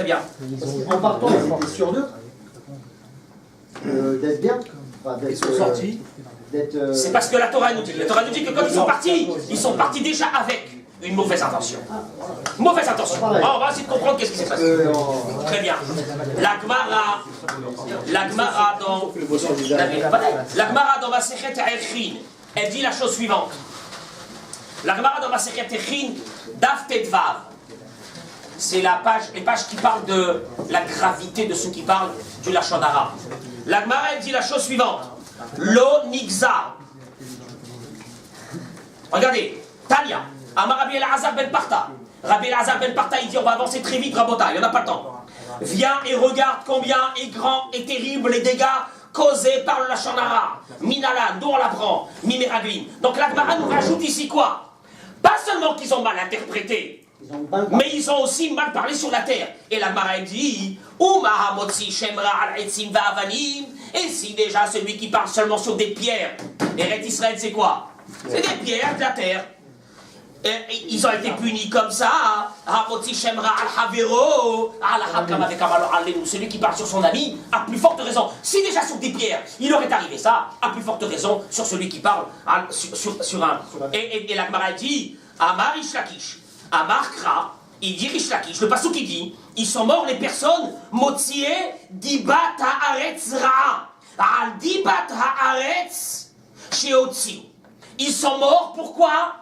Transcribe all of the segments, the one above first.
Très bien. En partant, ils étaient sûrs d'eux. D'être bien. Enfin, Ils sont sortis. C'est parce que la Torah nous dit. La Torah nous dit que quand ils sont partis déjà avec une mauvaise intention. Mauvaise intention. Alors, on va essayer de comprendre qu'est-ce qui s'est passé. Très bien. La Gemara dans Masechet Erchin, elle dit la chose suivante. La Gemara dans Masechet Erchin, Daf Tetvav. C'est les pages qui parlent de la gravité de ceux qui parlent du Lachon Hara. La Gemara, elle dit la chose suivante. Lo Nigzar. Regardez, Tania, Amar Rabbi Elazar ben Parta. Rabbi Elazar ben Parta, il dit on va avancer très vite, Rabota, il n'y en a pas le temps. Viens et regarde combien est grand et terrible les dégâts causés par le Lachon Hara. Minala, d'où on l'apprend, Mimeraglim. Donc la Gemara nous rajoute ici quoi? Pas seulement qu'ils ont mal interprété, mais ils ont aussi mal parlé sur la terre. Et la Gemara dit et si déjà celui qui parle seulement sur des pierres, Eretz Israël c'est quoi? C'est des pierres de la terre. Et ils ont été punis comme ça. Celui qui parle sur son ami, à plus forte raison. Si déjà sur des pierres, il aurait arrivé ça, à plus forte raison sur celui qui parle sur un. Et la Gemara dit Amar Rish Lakish, Amar Kra, il dit Rish Lakish, le passou qui dit ils sont morts les personnes Motsié Dibat Haaretz Ra. Al Dibat Haaretz Sheotzi. Ils sont morts pourquoi?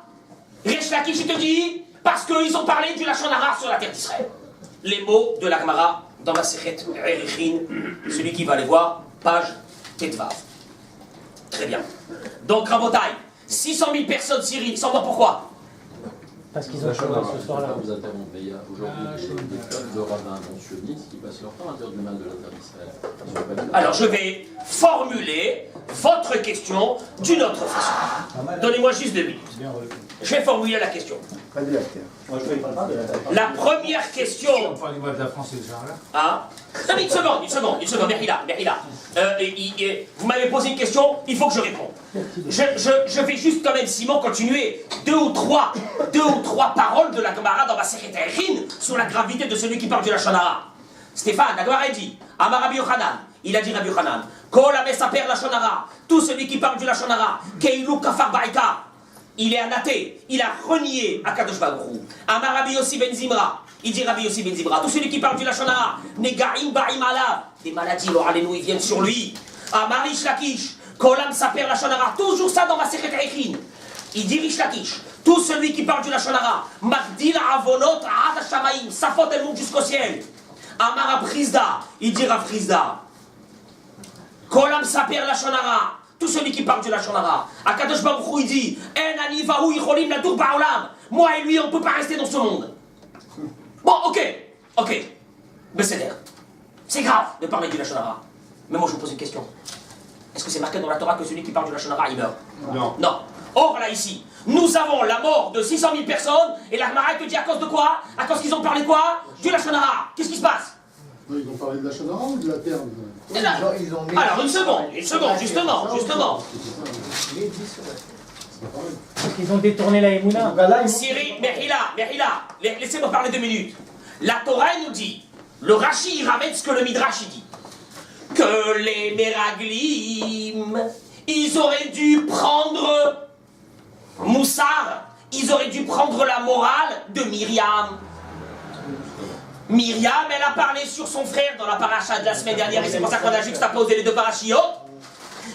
Rish Lakish, il te dit, parce qu'ils ont parlé du Lachon Hara sur la terre d'Israël. Les mots de la Gemara dans la Masechet Erichin, celui qui va les voir, page Tetvav. Très bien. Donc, Rabotai, 600 000 personnes syriennes, ils sont morts pourquoi? Parce qu'ils ont chômé ce soir-là. Vous interrompez. Il y a aujourd'hui des clubs de rabbins sionistes qui passent leur temps à dire du mal de la terre d'Israël. Alors, je vais formuler votre question d'une autre façon. Donnez-moi juste 2 minutes. Je vais formuler la question. Pas de la terre. Moi, je ne parle pas de la terre. La première question. On parle du mal de la France et ce genre-là. Hein? Non, mais une seconde, Merhila. Vous m'avez posé une question, il faut que je réponde. Je vais juste quand même, Simon, continuer deux ou trois paroles de la Gemara dans ma Erichin sur la gravité de celui qui parle du Lachon Hara. Stéphane, la Gemara dit, Amar Rabbi Yochanan, il a dit Rabbi Yochanan, Kol Amesaper Lachon Hara, tout celui qui parle du Lachon Hara, Keilu Kafar Baïka, il est un athée, il a renié Akadosh Baruch Hu. Amar Rabbi Yossi ben Zimra, il dit Rabbi Yossi ben Zimra, tout celui qui parle du Lachon Hara, Negaim Baim Alav, des maladies, ils viennent sur lui. Amar Rish Lakish, Kolam Saper Lachon Hara, toujours ça dans ma Masechet Erichin. Il dit Rish Lakish, tout celui qui parle du Lachon Hara, Magdil Avonot Ad Shamaim, sa faute elle monte jusqu'au ciel. Amar Abrizda, il dit Rav Frizda, Kolam Saper Lachon Hara, tout celui qui parle du Lachon Hara. Akadosh Baruch Hu, il dit En ani vahu yicholim ladur ba'olam. Moi et lui, on ne peut pas rester dans ce monde. Bon, ok. Besséder. C'est grave de parler du Lachon Hara. Mais moi, je vous pose une question. Est-ce que c'est marqué dans la Torah que celui qui parle du Lachon Hara, il meurt? Non. Or, là, ici, nous avons la mort de 600 000 personnes, et la Gemara te dit à cause de quoi? À cause qu'ils ont parlé quoi? Du Lachon Hara. Qu'est-ce qui se passe? Ils ont parlé de la Lachon Hara ou de la terre? Alors, une seconde, justement. Parce qu'ils ont détourné la Emouna. Siri, Merhila, laissez-moi parler 2 minutes. La Torah nous dit, le Rashi il ramène ce que le Midrash il dit, que les Meraglim, ils auraient dû prendre Moussar, ils auraient dû prendre la morale de Myriam. Myriam, elle a parlé sur son frère dans la paracha de la semaine dernière, et c'est pour ça qu'on a juxtaposé les 2 parachiotes.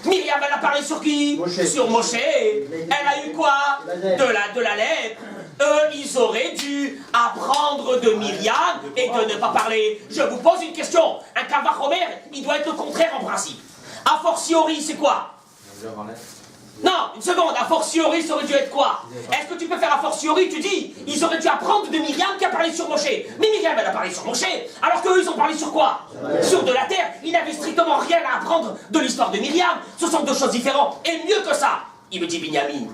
Myriam, elle a parlé sur qui? Sur Moshe. Elle a eu quoi? De la lèpre. Eux, ils auraient dû apprendre de Myriam et de ne pas parler. Je vous pose une question. Un Kavachomer, il doit être le contraire en principe. A fortiori, c'est quoi? Non, une seconde, a fortiori, ça aurait dû être quoi? Est-ce que tu peux faire a fortiori? Tu dis, ils auraient dû apprendre de Myriam qui a parlé sur Moshe. Mais Myriam, elle a parlé sur Moshe, alors qu'eux, ils ont parlé sur quoi? Sur de la terre. Ils n'avaient strictement rien à apprendre de l'histoire de Myriam. Ce sont 2 choses différentes. Et mieux que ça, il me dit Binyamin,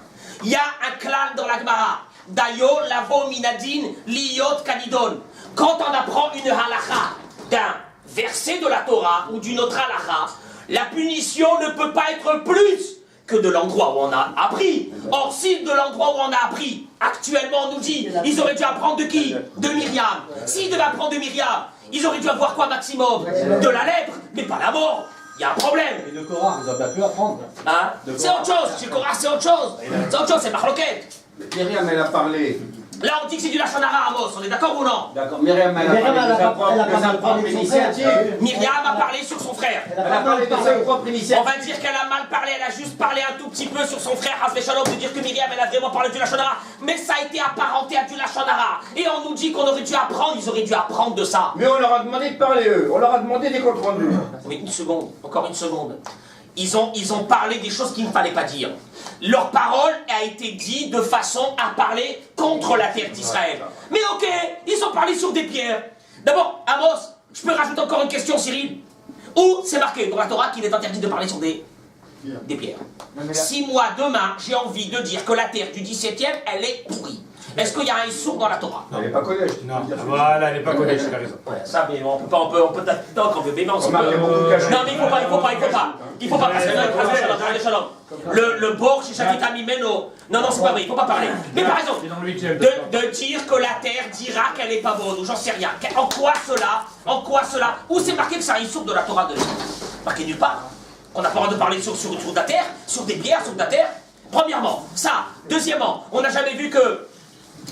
il y a un clan dans la Gemara. Dayo lavo minadin liyot kanidon. Quand on apprend une halakha d'un verset de la Torah ou d'une autre halakha, la punition ne peut pas être plus que de l'endroit où on a appris. Or, si de l'endroit où on a appris, actuellement on nous dit, ils auraient dû apprendre de qui? De Myriam. S'ils devaient apprendre de Myriam, Ils auraient dû avoir quoi maximum? De la lèpre, mais pas la mort. Il y a un problème. Et le Coran, ils ont pas pu apprendre. Hein? C'est autre chose. Chez le Coran, c'est autre chose. C'est autre chose, c'est Marloquette. Myriam, elle a parlé. Là, on dit que c'est du Lachon Hara, Amos. On est d'accord ou non? D'accord, Myriam, elle a parlé de sa propre initiative. Myriam a parlé sur son frère. Elle a parlé de sa propre On initiative. va dire qu'elle a mal parlé, elle a juste parlé un tout petit peu sur son frère Hasbe Shalom, de dire que Myriam elle a vraiment parlé du Lachon Hara, mais ça a été apparenté à du Lachon Hara. Et on nous dit qu'on aurait dû apprendre, ils auraient dû apprendre de ça. Mais on leur a demandé de parler, eux. On leur a demandé des comptes rendus. Mais une seconde, encore une seconde. Ils ont parlé des choses qu'il ne fallait pas dire. Leur parole a été dite de façon à parler contre la terre d'Israël. Mais ok, ils ont parlé sur des pierres. D'abord, Amos, je peux rajouter encore une question, Cyril? Où c'est marqué dans la Torah qu'il est interdit de parler sur des pierres? Si moi, demain, j'ai envie de dire que la terre du 17e, elle est pourrie, est-ce qu'il y a un sourd dans la Torah? Elle n'est pas collège. Non, voilà, elle n'est pas collège, tu as raison. Ouais, ça, mais on peut pas, on peut tant qu'on veut, mais non, Il y a beaucoup de cachets. non, mais il faut pas, parce que le bord chez Shavita Mimeno, non, c'est pas vrai, il faut pas parler. Mais par exemple, C'est dans le 8e. de dire que la terre dira qu'elle est pas bonne, ou j'en sais rien. En quoi cela? Où c'est marqué que c'est un sourd de la Torah de marqué nulle part. On n'a pas le droit de parler sur de la terre, sur des bières, sur de la terre. Premièrement, ça. Deuxièmement, on n'a jamais vu que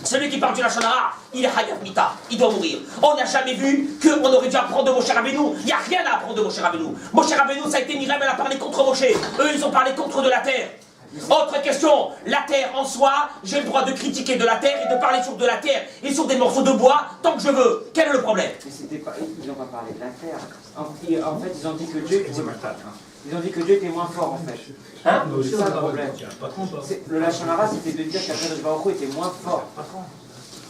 celui qui parle du Lachon Hara, il est Hayat Mita, il doit mourir. On n'a jamais vu qu'on aurait dû apprendre de Moshe Rabbeinu. Il n'y a rien à apprendre de Moshe Rabbeinu. Moshe Rabbeinu, ça a été Myriam, elle a parlé contre Moshe. Eux, ils ont parlé contre de la terre. Autre question, la terre en soi, j'ai le droit de critiquer de la terre et de parler sur de la terre et sur des morceaux de bois tant que je veux. Quel est le problème? Mais c'était pas, ils n'ont pas parlé de la terre. En fait, ils ont dit que Dieu était moins fort en fait. Hein? C'est ça le problème. Le Lachon Hara, c'était de dire qu'Akadosh Baruch Hu était moins fort.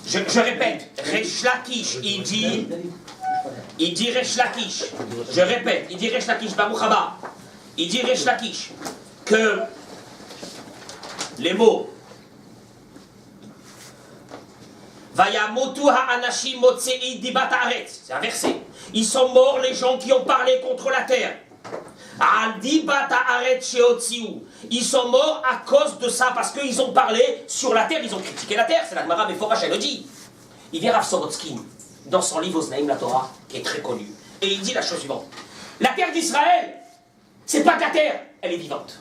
Je répète, Resh Lakish, il dit Resh Lakish, je répète, il dit Resh Lakish, Baruch Haba, il dit Resh Lakish, que les mots Vayamotu ha'anashim motsei dibat haaretz, c'est un verset. Ils sont morts les gens qui ont parlé contre la terre. Dibat haaretz sheotziu. Ils sont morts à cause de ça, parce qu'ils ont parlé sur la terre, ils ont critiqué la terre, c'est la Gemara Meforash, elle le dit. Il vient Rav Sorotsky, dans son livre Oznaim la Torah, qui est très connu, et il dit la chose suivante. La terre d'Israël, c'est pas de la terre, elle est vivante.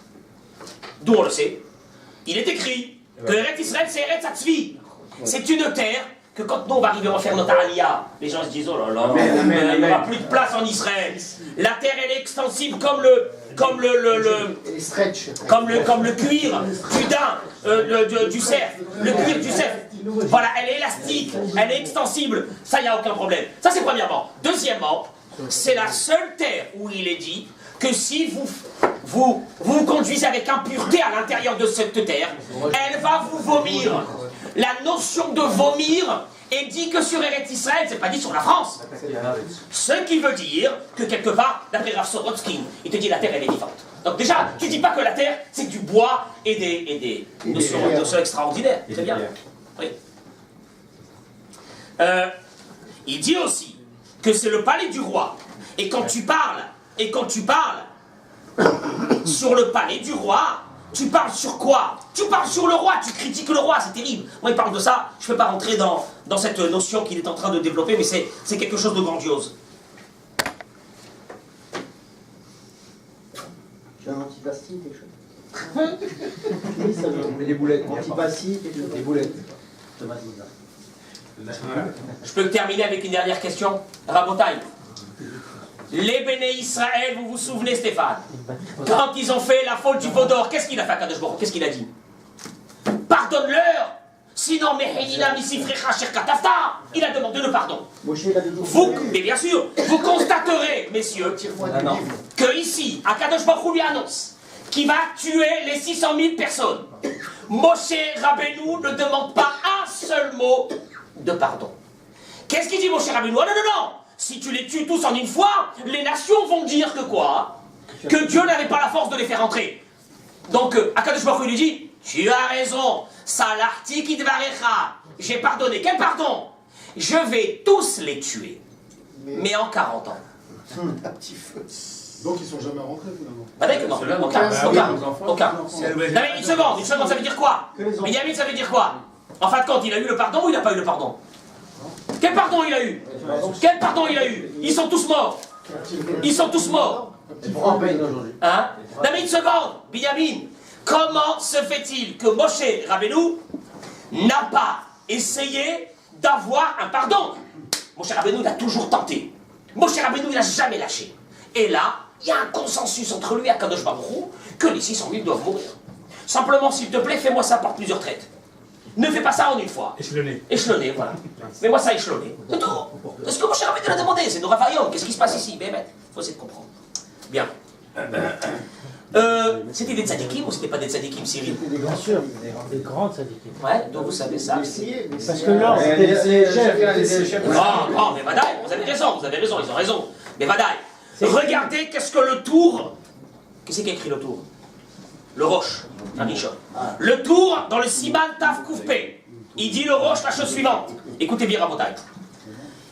D'où on le sait. Il est écrit que Eretz Israël, c'est Eretz Hatzvi. C'est une terre que quand nous on va arriver à faire notre aliyah, les gens se disent oh là là, il n'y aura plus de place en Israël. La terre elle est extensible comme le cuir du daim, du cerf, le cuir du cerf. Voilà, elle est élastique, elle est extensible. Ça, il n'y a aucun problème. Ça, c'est premièrement. Deuxièmement, c'est la seule terre où il est dit que si vous conduisez avec impureté à l'intérieur de cette terre, elle va vous vomir. La notion de vomir est dit que sur Eretz Israël, c'est pas dit sur la France. Ce qui veut dire que quelque part, d'après Rav Sorotsky, il te dit la terre elle est vivante. Donc déjà, tu dis pas que la terre c'est du bois et des notions extraordinaires. Très bien. Oui. Il dit aussi que c'est le palais du roi. Et quand tu parles sur le palais du roi, tu parles sur quoi? Tu parles sur le roi, tu critiques le roi, c'est terrible. Moi, il parle de ça, je ne peux pas rentrer dans cette notion qu'il est en train de développer, mais c'est quelque chose de grandiose. J'ai un antipasti, quelque chose. Oui, ça veut. Mais des boulettes. Antipasti, quelque chose. Des boulettes. Je peux terminer avec une dernière question. Rabotai. Les Béné Israël, vous vous souvenez, Stéphane? Quand ils ont fait la faute du veau d'or, qu'est-ce qu'il a fait à Kadosh Baruch? Qu'est-ce qu'il a dit? Pardonne-leur, sinon Mehenina misifrecha shirkatafta. Il a demandé le pardon. Mais bien sûr, vous constaterez, messieurs, que ici, à Kadosh Baruch Hu lui annonce qu'il va tuer les 600 000 personnes. Moshe Rabbeinu ne demande pas un seul mot de pardon. Qu'est-ce qu'il dit Moshe Rabbeinu? Ah non. Si tu les tues tous en une fois, les nations vont dire que quoi? Que Dieu n'avait pas la force de les faire entrer. Donc, Akadosh Baruch Hu lui dit, tu as raison, Salarti Kidvarecha, j'ai pardonné. Quel pardon? Je vais tous les tuer, mais en 40 ans. Un petit feu. Donc ils ne sont jamais rentrés finalement. Bah d'accord, non, aucun. Une seconde, ça veut dire quoi? Binyamin, ça veut dire quoi? En fin de compte, il a eu le pardon ou il n'a pas eu le pardon? Quel pardon il a eu? Quel pardon il a eu? Ils sont tous morts. Ils sont tous morts. Et pourquoi on paye aujourd'hui? Hein? Non mais une seconde, Binyamin. Comment se fait-il que Moshe Rabbeinu n'a pas essayé d'avoir un pardon? Moshe Rabbeinu, il a toujours tenté. Moshe Rabbeinu, il n'a jamais lâché. Et là, il y a un consensus entre lui et Akadosh Baruch Hu que les 600 000 doivent mourir. Simplement, s'il te plaît, fais-moi ça par plusieurs traites. Ne fais pas ça en une fois. Échelonné. Échelonné, voilà. Fais-moi ça échelonné. C'est tout. C'est ce que Moshe Rabbeinu l'a demandé. C'est nos Ravaillon. Qu'est-ce qui se passe ici? Il faut essayer de comprendre. Bien. C'était des tzadikim ou c'était pas des tzadikim, Cyril? Des grands sûrs. Des grandes syndiqués. Ouais, donc vous savez ça. Parce que l'or, c'était Les chefs. Non, mais Vadaï, vous avez raison, ils ont raison. Mais Vadaï, regardez qu'est-ce que le tour. Qu'est-ce qui a écrit le tour? Le Roche, Rishon. Le tour dans le Siman Tav Koufpé. Il dit le Roche la chose suivante. Écoutez bien, Rabotai.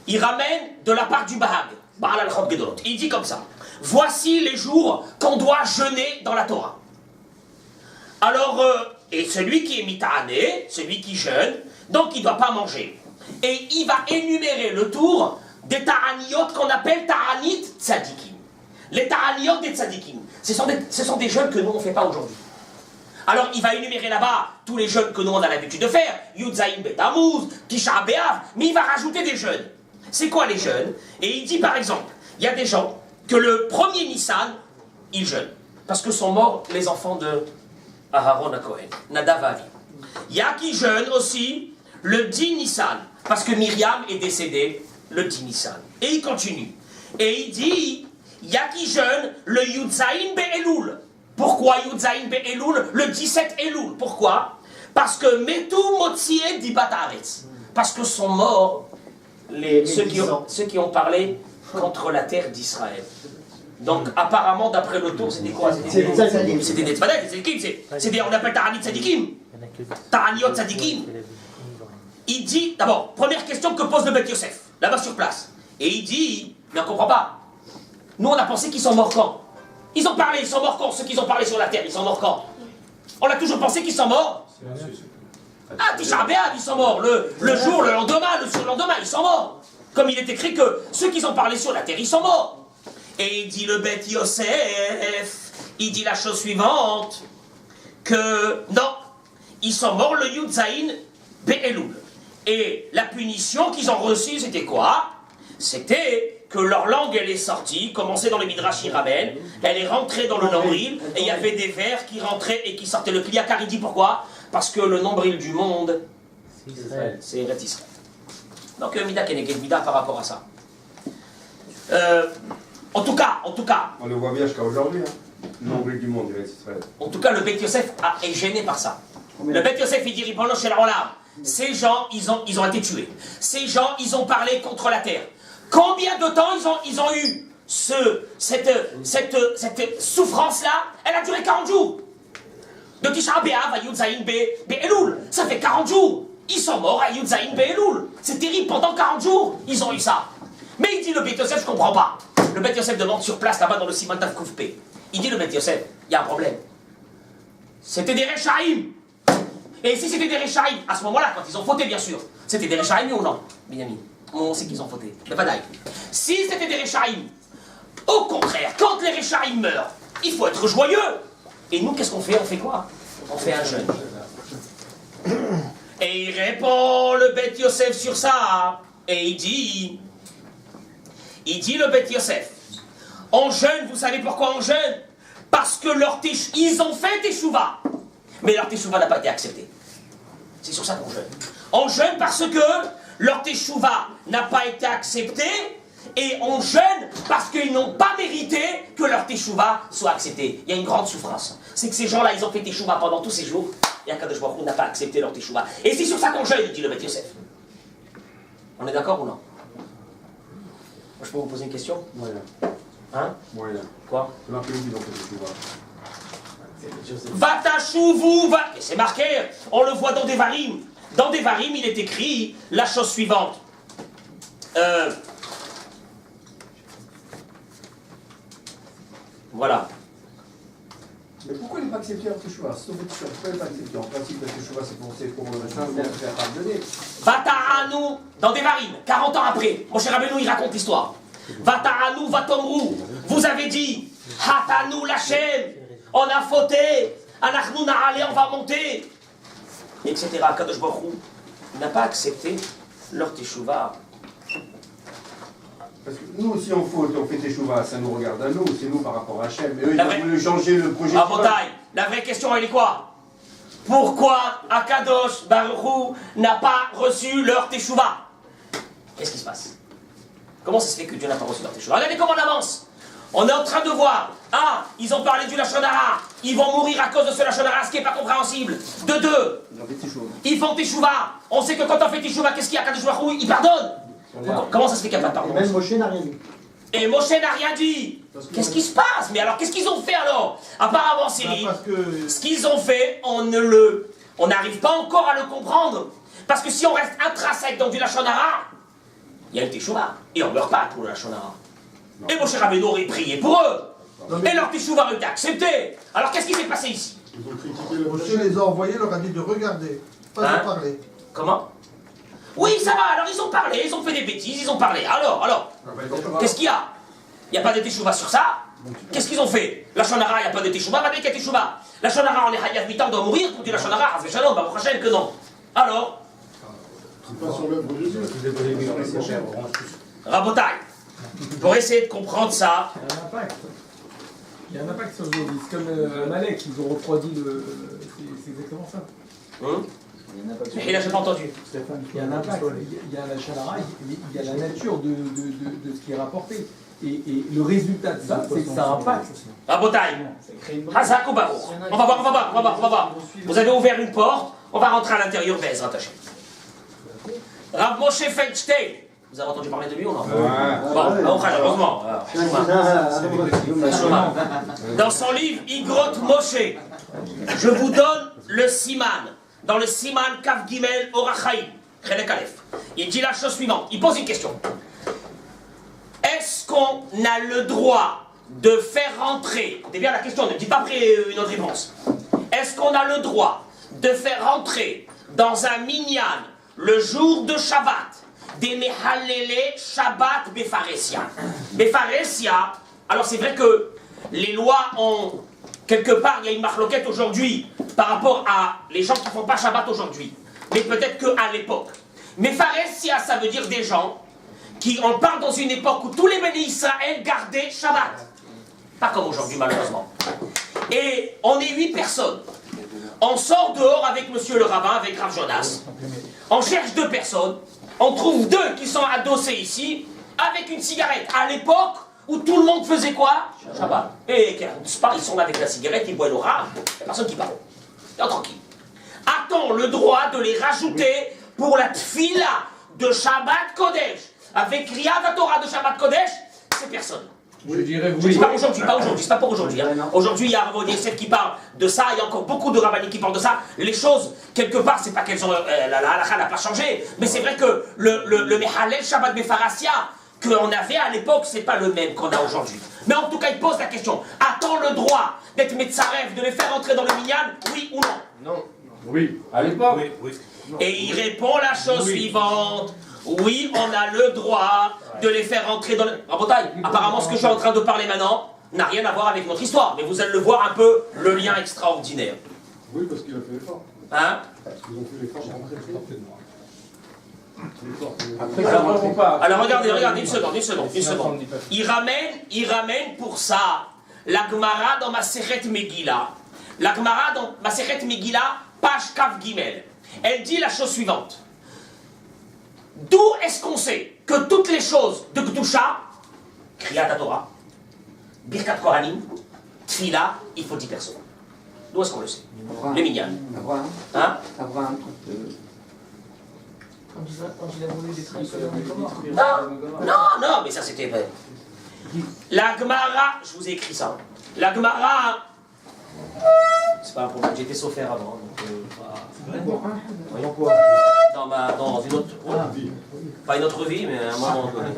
Il ramène de la part du Bahag. Baal al-Chot Gedolot. Il dit comme ça. Voici les jours qu'on doit jeûner dans la Torah. Alors, et celui qui est mita'ané, celui qui jeûne, donc il ne doit pas manger. Et il va énumérer le tour des ta'aniyot qu'on appelle ta'anit tzadikim. Les ta'aniyot des tzadikim. Ce sont des jeûnes que nous on ne fait pas aujourd'hui. Alors il va énumérer là-bas tous les jeûnes que nous on a l'habitude de faire. Yudzaïn Betamuz, Tisha B'Av, mais il va rajouter des jeûnes. C'est quoi les jeûnes? Et il dit par exemple, il y a des gens que le premier Nissan, ils jeûnent. Parce que sont morts les enfants de Aharon à Cohen, Nadav et Avi. Il y a qui jeûnent aussi le 10 Nissan, parce que Myriam est décédée le 10 Nissan. Et il continue. Et il dit, il y a qui jeûnent le Yudzaïn Be'elul. Pourquoi Yudzaïn Be'elul? Le 17 Elul. Pourquoi? Parce que Metu Motzieh Dibat Haaretz. Parce que sont morts ceux qui ont parlé contre la terre d'Israël. Donc apparemment, d'après le tour, c'était quoi? C'était des tzadikim. On appelle Ta'anit Tzadikim. Ta'aniot Tzadikim. Il dit, d'abord, première question que pose le Beth Yosef, là-bas sur place. Et il dit, mais on ne comprend pas. Nous, on a pensé qu'ils sont morts quand? Ils sont morts quand? Ceux qui ont parlé sur la terre, ils sont morts quand? On a toujours pensé qu'ils sont morts. Ah, Tisha B'Av, ils sont morts. Le jour, le lendemain, le surlendemain, ils sont morts. Comme il est écrit que ceux qui ont parlé sur la terre, ils sont morts. Et il dit le Beth Yosef, il dit la chose suivante, que non, ils sont morts le Yudzaïn Be'elul. Et la punition qu'ils ont reçue, c'était quoi? C'était que leur langue, elle est sortie, commençait dans les Midrash, ils ramènent, elle est rentrée dans le nombril, et il y avait des vers qui rentraient et qui sortaient. Le Kliakar, il dit pourquoi? Parce que le nombril du monde, c'est Eretz Israël. Donc, Mida Keneged Mida par rapport à ça. En tout cas, on le voit bien jusqu'à aujourd'hui, hein. Nombril du monde, Eretz Israël. En tout cas, le Beth Yosef est gêné par ça. Le Beth Yosef, il dit Ribono Shel Olam. Ces gens, ils ont été tués. Ces gens, ils ont parlé contre la terre. Combien de temps ils ont eu cette souffrance-là? Elle a duré 40 jours. De Tisha B'Av à Yudzaïn Be'elul. Ça fait 40 jours. Ils sont morts à Yudzaïn Be'elul. C'est terrible, pendant 40 jours, ils ont eu ça. Mais il dit le Beth Yosef, je comprends pas. Le Beth Yosef demande sur place, là-bas dans le Siman Tav Koufpé. Il dit le Beth Yosef, il y a un problème. C'était des Rechaïm. Et si c'était des Rechaïm, à ce moment-là, quand ils ont fauté, bien sûr, c'était des Rechaïm ou non, Binyamin? On sait qu'ils ont fauté. Mais pas d'ail. Si c'était des Rechaïm, au contraire, quand les Rechaïm meurent, il faut être joyeux. Et nous, qu'est-ce qu'on fait? On fait quoi? On fait un jeûne. Et il répond le Beth Yosef sur ça. Et il dit le Beth Yosef, on jeûne, vous savez pourquoi on jeûne? Parce que ils ont fait teshuva. Mais leur teshuva n'a pas été accepté. C'est sur ça qu'on jeûne. On jeûne parce que leur teshuva n'a pas été accepté. Et on jeûne parce qu'ils n'ont pas mérité que leur teshuva soit accepté. Il y a une grande souffrance. C'est que ces gens-là, ils ont fait teshuva pendant tous ces jours. Et Akadosh Baruch Hu n'a pas accepté leur teshuva. Et c'est sur ça qu'on jeûne, dit le Beth Yosef. On est d'accord ou non? Je peux vous poser une question? Moyen. Hein? Moyen. Quoi? C'est l'après-midi, donc c'est tout. Vatachouvu, c'est marqué, on le voit dans Devarim. Dans Devarim, il est écrit la chose suivante. Voilà. Mais pourquoi il n'est pas accepté leur teshuva? Si on fait teshuva, pourquoi il n'est pas accepté? En principe, la teshuva, c'est pour se faire pardonner. Vata'anu, dans Devarim, 40 ans après, mon cher Rabbeinu, il raconte l'histoire. Vata'anu, vatomru, vous avez dit, Hatanu Lachem, on a fauté, Anachnu Na'ale, on va monter, etc. Kadosh Baruch Hu n'a pas accepté leur teshuva. Parce que nous, si on faute, on fait teshuva, ça nous regarde à nous, c'est nous par rapport à Hachem. Mais eux, ils ont voulu changer le projet. Ah, Botaï, la vraie question, elle est quoi? Pourquoi Akadosh Baruch Hu n'a pas reçu leur teshuva? Qu'est-ce qui se passe? Comment ça se fait que Dieu n'a pas reçu leur teshuva? Regardez comment on avance. On est en train de voir. Ah, ils ont parlé du Lachon Hara. Ils vont mourir à cause de ce Lachon Hara, ce qui n'est pas compréhensible. De deux, ils font teshuva. On sait que quand on fait teshuva, qu'est-ce qu'il y a? Akadosh Baruch Hu, il pardonne. Comment ça se fait qu'il n'y a pas de pardon? Même Moshe n'a rien dit. Et Moshe n'a rien dit. Qu'est-ce qui se passe? Mais alors, qu'est-ce qu'ils ont fait alors? Apparemment, Cyril, ce qu'ils ont fait, on n'arrive pas encore à le comprendre. Parce que si on reste intrinsèque dans du Lachon Hara, il y a une teshuva. Et on ne meurt pas pour le Lachon Hara. Et Moshe Rabbeinu aurait prié pour eux. Et leur teshuva aurait été accepté. Alors, qu'est-ce qui s'est passé ici? Ils ont critiqué le Moshe les a envoyés, leur a dit de regarder, pas de parler. Comment? Oui, ça va, alors ils ont parlé, ils ont fait des bêtises, ils ont parlé. Alors, qu'est-ce qu'il y a? Il n'y a pas de teshuva sur ça? Qu'est-ce qu'ils ont fait? La Shonara, il n'y a pas de teshuva, va bien qu'il y a teshuva. La Shonara, on est Hayav Mitam, on doit mourir pour dire la Shonara, Hazve Shalom, Baruch Hashem, que non. Alors? C'est pas sur l'œuvre de Dieu. Rabotai, pour essayer de comprendre ça. Il y a un impact. Il y a un impact sur le jeu. C'est comme Malek, ils ont refroidi le. C'est exactement ça. Et là, je n'ai pas entendu. Il y a un impact. Il y a la Shalara, il y a la nature de ce qui est rapporté. Et le résultat de ça, c'est que ça impacte. Rabotai, Hazak ou Baruch. On va voir. Vous avez ouvert une porte, on va rentrer à l'intérieur, Bezrat Hashem. Rav Moshe Feinstein. Vous avez entendu parler de lui ou non? Bon, heureusement. Dans son livre Igrot Moshe, je vous donne le Siman. Dans le Siman Kaf Gimel Orachaim, Chelek Aleph. Il dit la chose suivante. Il pose une question. Est-ce qu'on a le droit de faire rentrer, écoutez bien la question, ne dis pas après une autre réponse. Est-ce qu'on a le droit de faire rentrer dans un minyan le jour de Shabbat des Mehalele Shabbat Befaresia? Befaresia, alors c'est vrai que les lois ont, quelque part, il y a une marloquette aujourd'hui par rapport à les gens qui ne font pas Shabbat aujourd'hui, mais peut-être qu'à l'époque. Mefaresia, ça veut dire des gens qui, on parle dans une époque où tous les bénis Israël gardaient Shabbat. Pas comme aujourd'hui, malheureusement. Et on est 8 personnes. On sort dehors avec monsieur le rabbin, avec Rav Jonas. On cherche 2 personnes. On trouve 2 qui sont adossés ici, avec une cigarette. À l'époque où tout le monde faisait quoi? Shabbat. Et ils sont là avec la cigarette, ils boivent le rab. Il n'y a personne qui parle. Non, tranquille. A-t-on le droit de les rajouter pour la tfila de Shabbat Kodesh? Avec Riyad Torah de Shabbat Kodesh, ces personnes. Je dirais oui. Je dis pas aujourd'hui, c'est pas pour aujourd'hui. Hein. Aujourd'hui, il y a Rav Yosef qui parle de ça, il y a encore beaucoup de rabbiniques qui parlent de ça. Les choses, quelque part, c'est pas qu'elles ont. La halakha n'a pas changé, mais c'est vrai que le Mehalel Shabbat Befarasia qu'on avait à l'époque, c'est pas le même qu'on a aujourd'hui. Mais en tout cas, il pose la question, a-t-on le droit d'être Metzarev, de les faire entrer dans le minyan, oui ou non? Non. Oui, à l'époque. Oui. Et il répond la chose suivante. Oui, on a le droit de les faire entrer dans le... Rabotai, apparemment ce que je suis en train de parler maintenant n'a rien à voir avec notre histoire, mais vous allez le voir un peu, le lien extraordinaire. Oui, parce qu'il a fait l'effort. Hein? Ils ont fait l'effort pour rentrer. Alors regardez, une seconde. Il ramène pour ça la Gemara dans Masechet Megillah. La Gemara dans Masechet Megillah, page Kaf Gimel. Elle dit la chose suivante. D'où est-ce qu'on sait que toutes les choses de Kedusha, Kriyat Torah, Birkat Kohanim, Tfila, il faut 10 personnes. D'où est-ce qu'on le sait? Les minyan. Hein? Abraham. Quand il a voulu détruire Non, mais ça c'était vrai. La Gemara, je vous ai écrit ça. La Gemara, c'est pas un problème, j'étais sauffaire avant. Voyons quoi? Dans une autre vie. Pas une autre vie, mais à un moment donné.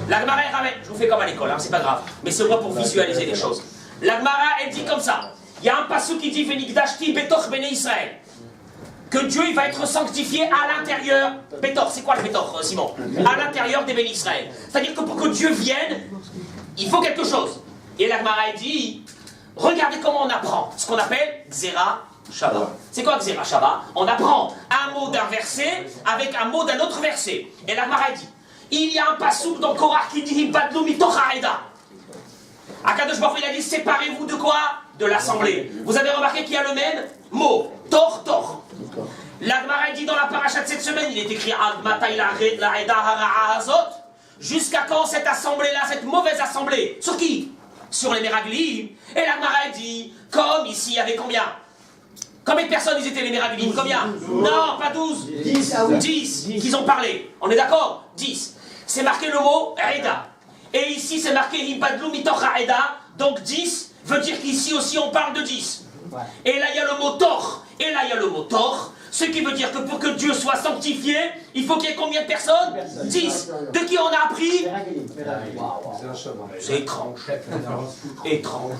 La Gemara elle ramène, je vous fais comme à l'école, hein, c'est pas grave, mais c'est moi pour visualiser les choses. La Gemara elle dit comme ça, il y a un passage qui dit Venigdashti betoch bene Israël, que Dieu il va être sanctifié à l'intérieur. Bétor, c'est quoi le Bétor, Simon? À l'intérieur des bénis Israël. C'est-à-dire que pour que Dieu vienne, il faut quelque chose. Et la Gemara dit, regardez comment on apprend ce qu'on appelle Xéra Shabbat. C'est quoi Xéra Shabbat? On apprend un mot d'un verset avec un mot d'un autre verset. Et la Gemara dit, il y a un passouk dans Korach qui dit Badlou mitoch ha'eda. Akadosh Baruch Hu, il a dit, séparez-vous de quoi? De l'assemblée. Vous avez remarqué qu'il y a le même mot, tor, tor. La Gemara dit dans la paracha de cette semaine, il est écrit jusqu'à quand cette assemblée-là, cette mauvaise assemblée? Sur qui? Sur les Meraglim. Et la Gemara dit, comme ici, il y avait combien? Combien de personnes ils étaient les Meraglim? Combien? Non, pas 12. 10 qu'ils ont parlé. On est d'accord? 10. C'est marqué le mot Aeda. Et ici, c'est marqué Hibadlou mitoch Aeda. Donc 10 veut dire qu'ici aussi on parle de 10. Et là, il y a le mot Tor. Et là, il y a le mot Tor. Ce qui veut dire que pour que Dieu soit sanctifié, il faut qu'il y ait combien de personnes? 10. De qui on a appris? C'est étrange. Étrange.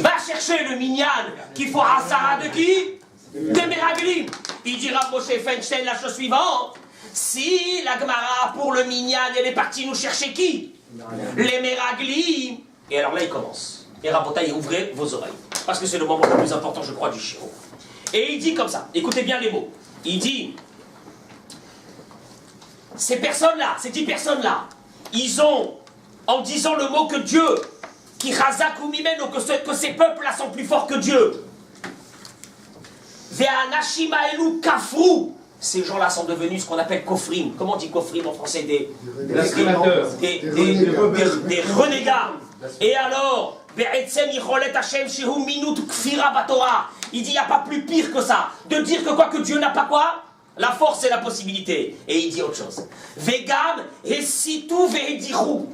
Va chercher le minyan qu'il faut à Sarah de qui? Des Meraglim. Il dira Moshe Feinstein la chose suivante. Si la Gemara pour le minyan, elle est partie nous chercher qui? Les Meraglim. Et alors là, il commence. Et Rabotaï, ouvrez vos oreilles. Parce que c'est le moment le plus important, je crois, du Shiro. Et il dit comme ça, écoutez bien les mots. Il dit, ces personnes-là, ces 10 personnes-là, ils ont, en disant le mot que Dieu, qui chazak ou mimeno, que ces peuples-là sont plus forts que Dieu. Ve'anashim ha'elu kafru. Ces gens-là sont devenus ce qu'on appelle kofrim. Comment on dit kofrim en français? Des renégats. Et alors, il dit, il n'y a pas plus pire que ça. De dire que quoi, que Dieu n'a pas quoi? La force et la possibilité. Et il dit autre chose. Vegam, hesitu ve'ediru.